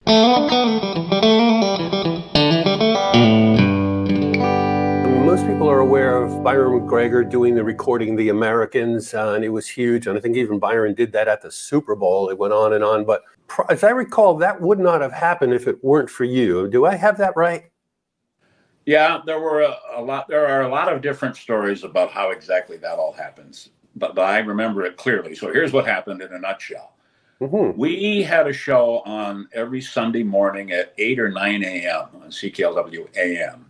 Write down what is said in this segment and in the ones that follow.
Most people are aware of Byron McGregor doing the recording The Americans, and it was huge. And I think even Byron did that at the Super Bowl. It went on and on. But as I recall, that would not have happened if it weren't for you. Do I have that right? Yeah, there were a lot. There are a lot of different stories about how exactly that all happens, but I remember it clearly. So here's what happened in a nutshell. Mm-hmm. We had a show on every Sunday morning at 8 or 9 a.m. on CKLW AM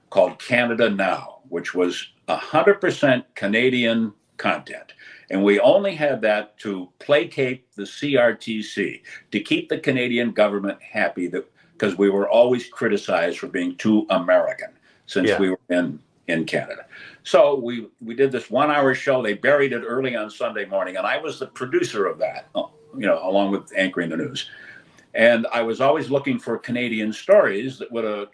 called Canada Now, which was 100% Canadian content. And we only had that to placate the CRTC, to keep the Canadian government happy, because we were always criticized for being too American since we were in Canada. So we did this 1 hour show. They buried it early on Sunday morning, and I was the producer of that, along with anchoring the news. And I was always looking for Canadian stories that would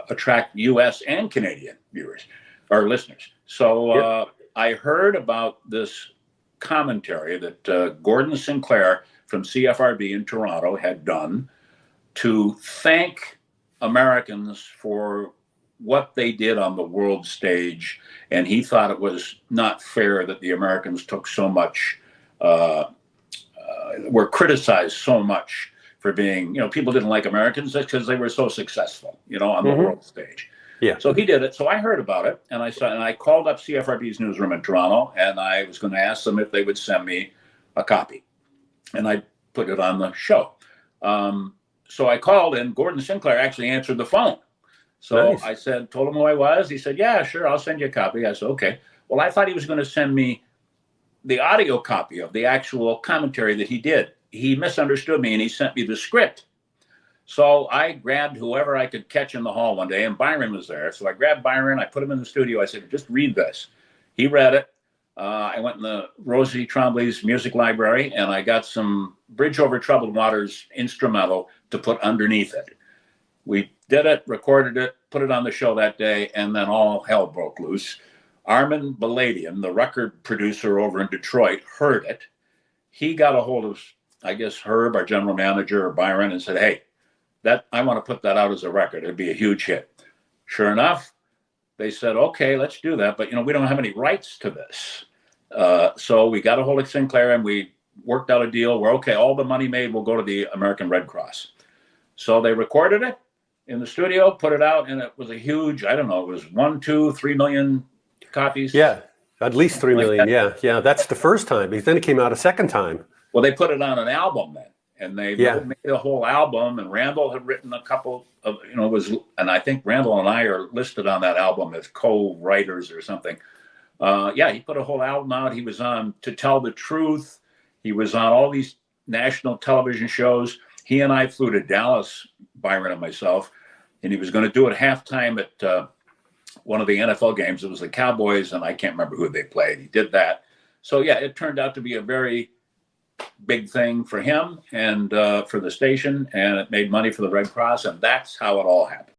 attract U.S. and Canadian viewers or listeners. So I heard about this commentary that Gordon Sinclair from CFRB in Toronto had done to thank Americans for what they did on the world stage. And he thought it was not fair that the Americans took so much, were criticized so much for being, people didn't like Americans because they were so successful, on the world stage. Yeah. So he did it. So I heard about it, and I called up CFRB's newsroom in Toronto, and I was going to ask them if they would send me a copy, and I put it on the show. So I called, and Gordon Sinclair actually answered the phone. So nice. I told him who I was. He said, "Yeah, sure, I'll send you a copy." I said, "Okay." Well, I thought he was going to send me the audio copy of the actual commentary that he did. He misunderstood me, and he sent me the script. So I grabbed whoever I could catch in the hall one day, and Byron was there. So I grabbed Byron, I put him in the studio. I said, "Just read this." He read it. I went in the Rosie Trombley's music library, and I got some Bridge Over Troubled Waters instrumental to put underneath it. We did it, recorded it, put it on the show that day, and then all hell broke loose. Armin Baladian, the record producer over in Detroit, heard it. He got a hold of, I guess, Herb, our general manager, or Byron, and said, "Hey, I want to put that out as a record. It'd be a huge hit." Sure enough, they said, "Okay, let's do that. But, we don't have any rights to this." So we got a hold of Sinclair, and we worked out a deal where, okay, all the money made will go to the American Red Cross. So they recorded it in the studio, put it out, and it was a huge, I don't know, it was 1, 2, 3 million copies. Yeah, at least 3 million. Yeah. That's the first time, because then it came out a second time. Well, they put it on an album then. And they made a whole album, and Randall had written a couple of, and I think Randall and I are listed on that album as co-writers or something. He put a whole album out. He was on To Tell the Truth. He was on all these national television shows. He and I flew to Dallas, Byron and myself, and he was going to do it halftime at one of the NFL games. It was the Cowboys, and I can't remember who they played. He did that. So, it turned out to be a very big thing for him and for the station, and it made money for the Red Cross, and that's how it all happened.